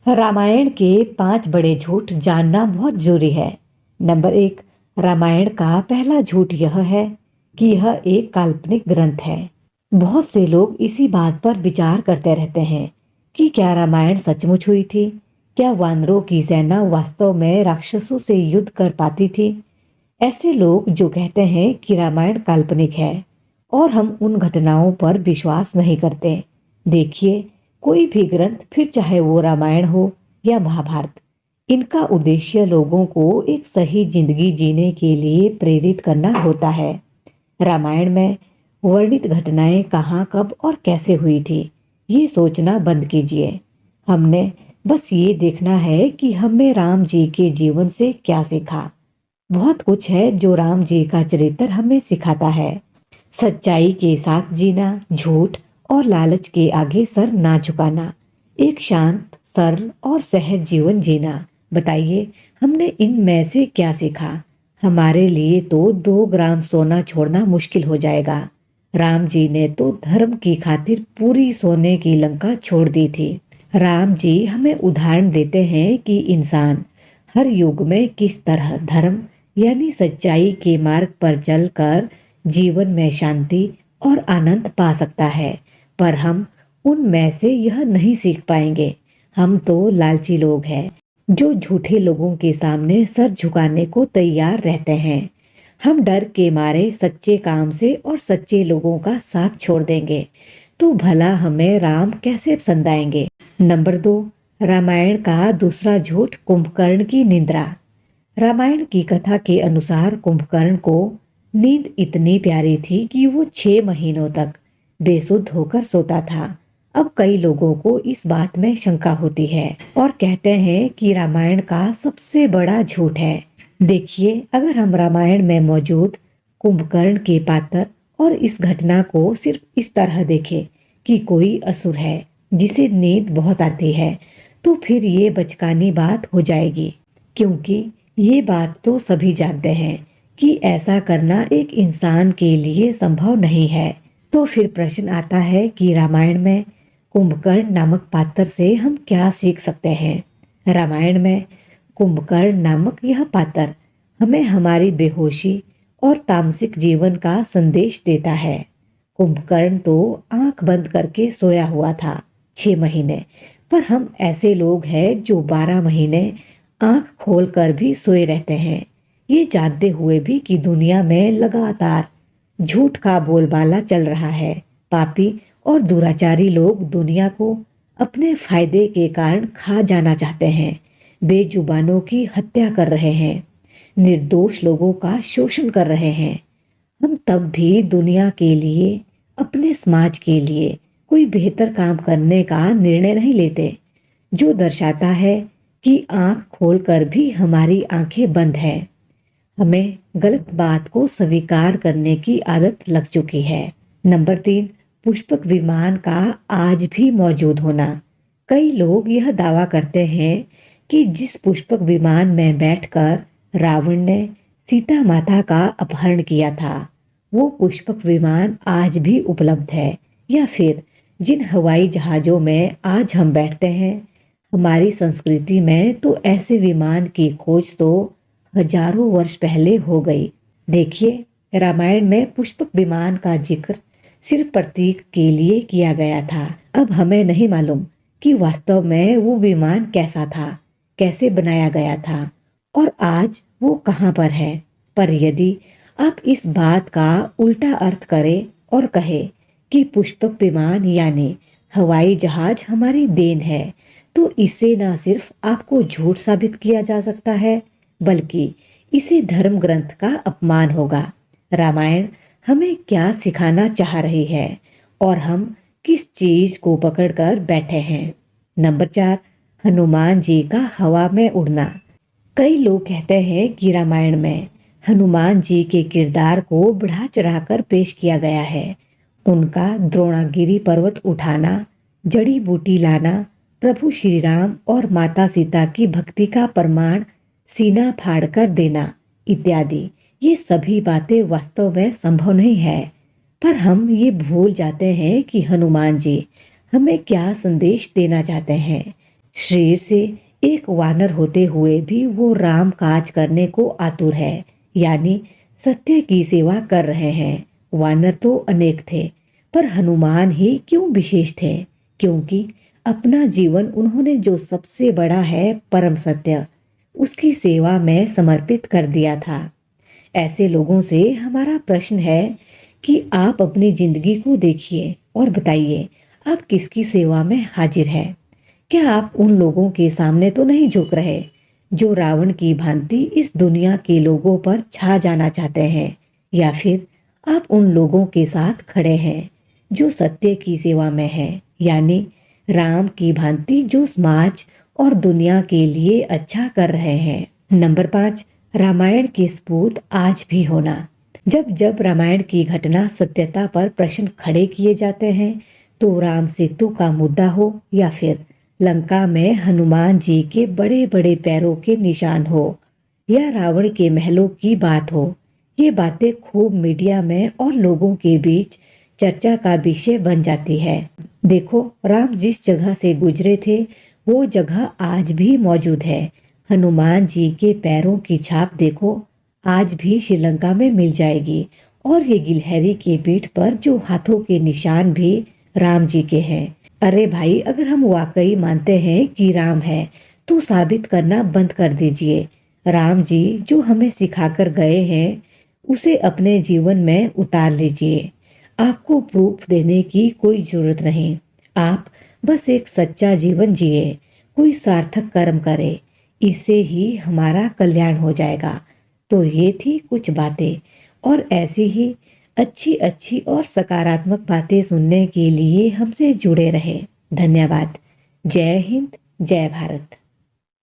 रामायण के 5 बड़े झूठ जानना बहुत जरूरी है। नंबर 1, रामायण का पहला झूठ यह है कि यह एक काल्पनिक ग्रंथ है। बहुत से लोग इसी बात पर विचार करते रहते हैं कि क्या रामायण सचमुच हुई थी? क्या वानरों की सेना वास्तव में राक्षसों से युद्ध कर पाती थी? ऐसे लोग जो कहते हैं कि रामायण काल्पनिक है और हम उन घटनाओं पर विश्वास नहीं करते। देखिए, कोई भी ग्रंथ, फिर चाहे वो रामायण हो या महाभारत, इनका उद्देश्य लोगों को एक सही जिंदगी जीने के लिए प्रेरित करना होता है। रामायण में वर्णित घटनाएं कहाँ, कब और कैसे हुई थी, ये सोचना बंद कीजिए। हमने बस ये देखना है कि हमने राम जी के जीवन से क्या सीखा। बहुत कुछ है जो राम जी का चरित्र हमें सिखाता है। सच्चाई के साथ जीना, झूठ और लालच के आगे सर ना झुकाना, एक शांत, सरल और सहज जीवन जीना। बताइए, हमने इनमें से क्या सीखा? हमारे लिए तो 2 ग्राम सोना छोड़ना मुश्किल हो जाएगा। राम जी ने तो धर्म की खातिर पूरी सोने की लंका छोड़ दी थी। राम जी हमें उदाहरण देते हैं कि इंसान हर युग में किस तरह धर्म यानी सच्चाई के मार्ग पर चलकर जीवन में शांति और आनंद पा सकता है। पर हम उनमें से यह नहीं सीख पाएंगे। हम तो लालची लोग हैं जो झूठे लोगों के सामने सर झुकाने को तैयार रहते हैं। हम डर के मारे सच्चे काम से और सच्चे लोगों का साथ छोड़ देंगे, तो भला हमें राम कैसे पसंद आएंगे? नंबर 2, रामायण का दूसरा झूठ, कुंभकर्ण की निंद्रा। रामायण की कथा के अनुसार कुंभकर्ण को नींद इतनी प्यारी थी कि वो 6 महीनों तक बेसुध होकर सोता था। अब कई लोगों को इस बात में शंका होती है और कहते हैं कि रामायण का सबसे बड़ा झूठ है। देखिए, अगर हम रामायण में मौजूद कुंभकर्ण के पात्र और इस घटना को सिर्फ इस तरह देखें कि कोई असुर है जिसे नींद बहुत आती है, तो फिर ये बचकानी बात हो जाएगी। क्योंकि ये बात तो सभी जानते हैं कि ऐसा करना एक इंसान के लिए संभव नहीं है। तो फिर प्रश्न आता है कि रामायण में कुंभकर्ण नामक पात्र से हम क्या सीख सकते हैं? रामायण में कुंभकर्ण नामक यह पात्र हमें हमारी बेहोशी और तामसिक जीवन का संदेश देता है। कुंभकर्ण तो आंख बंद करके सोया हुआ था 6 महीने, पर हम ऐसे लोग हैं जो 12 महीने आंख खोलकर भी सोए रहते हैं, ये जानते हुए भी कि दुनिया में लगातार झूठ का बोलबाला चल रहा है। पापी और दुराचारी लोग दुनिया को अपने फायदे के कारण खा जाना चाहते हैं, बेजुबानों की हत्या कर रहे हैं, निर्दोष लोगों का शोषण कर रहे हैं। हम तब भी दुनिया के लिए, अपने समाज के लिए कोई बेहतर काम करने का निर्णय नहीं लेते, जो दर्शाता है कि आंख खोलकर भी हमारी आंखें बंद है। हमें गलत बात को स्वीकार करने की आदत लग चुकी है। नंबर 3, पुष्पक विमान का आज भी मौजूद होना। कई लोग यह दावा करते हैं कि जिस पुष्पक विमान में बैठकर रावण ने सीता माता का अपहरण किया था, वो पुष्पक विमान आज भी उपलब्ध है। या फिर जिन हवाई जहाजों में आज हम बैठते हैं, हमारी संस्कृति में तो ऐसे विमान की खोज तो हजारों वर्ष पहले हो गई। देखिए, रामायण में पुष्पक विमान का जिक्र सिर्फ प्रतीक के लिए किया गया था। अब हमें नहीं मालूम कि वास्तव में वो विमान कैसा था, कैसे बनाया गया था और आज वो कहाँ पर है। पर यदि आप इस बात का उल्टा अर्थ करें और कहे कि पुष्पक विमान यानी हवाई जहाज हमारी देन है, तो इसे न सिर्फ आपको झूठ साबित किया जा सकता है, बल्कि इसे धर्म ग्रंथ का अपमान होगा। रामायण हमें क्या सिखाना चाह रही है और हम किस चीज को पकड़कर बैठे हैं? नंबर 4, हनुमान जी का हवा में उड़ना। कई लोग कहते हैं कि रामायण में हनुमान जी के किरदार को बढ़ा चढ़ाकर पेश किया गया है। उनका द्रोणागिरी पर्वत उठाना, जड़ी बूटी लाना, प्रभु श्री राम और माता सीता की भक्ति का प्रमाण सीना फाड़कर देना इत्यादि, ये सभी बातें वास्तव में संभव नहीं है। पर हम ये भूल जाते हैं कि हनुमान जी हमें क्या संदेश देना चाहते हैं। शरीर से एक वानर होते हुए भी वो राम काज करने को आतुर है, यानी सत्य की सेवा कर रहे हैं। वानर तो अनेक थे, पर हनुमान ही क्यों विशेष थे? क्योंकि अपना जीवन उन्होंने जो सबसे बड़ा है परम सत्य, उसकी सेवा में समर्पित कर दिया था। ऐसे लोगों से हमारा प्रश्न है कि आप अपनी जिंदगी को देखिए और बताइए, आप किसकी सेवा में हाजिर है? क्या आप उन लोगों के सामने तो नहीं झुक रहे जो रावण की भांति इस दुनिया के लोगों पर छा जाना चाहते हैं, या फिर आप उन लोगों के साथ खड़े हैं जो सत्य की सेवा में है, यानी राम की भांति जो समाज और दुनिया के लिए अच्छा कर रहे हैं। नंबर 5, रामायण के सपूत आज भी होना। जब जब रामायण की घटना सत्यता पर प्रश्न खड़े किए जाते हैं, तो राम सेतु का मुद्दा हो या फिर लंका में हनुमान जी के बड़े बड़े पैरों के निशान हो या रावण के महलों की बात हो, ये बातें खूब मीडिया में और लोगों के बीच चर्चा का विषय बन जाती है। देखो, राम जिस जगह से गुजरे थे वो जगह आज भी मौजूद है। हनुमान जी के पैरों की छाप देखो, आज भी श्रीलंका में मिल जाएगी। और ये गिलहरी के पीठ पर जो हाथों के निशान भी राम जी के हैं। अरे भाई, अगर हम वाकई मानते हैं कि राम है तो साबित करना बंद कर दीजिए। राम जी जो हमें सिखाकर गए हैं उसे अपने जीवन में उतार लीजिए। आपको प्रूफ देने की कोई जरूरत नहीं। आप बस एक सच्चा जीवन जिए, कोई सार्थक कर्म करे, इससे ही हमारा कल्याण हो जाएगा। तो ये थी कुछ बातें, और ऐसी ही अच्छी अच्छी और सकारात्मक बातें सुनने के लिए हमसे जुड़े रहे। धन्यवाद। जय हिंद, जय भारत।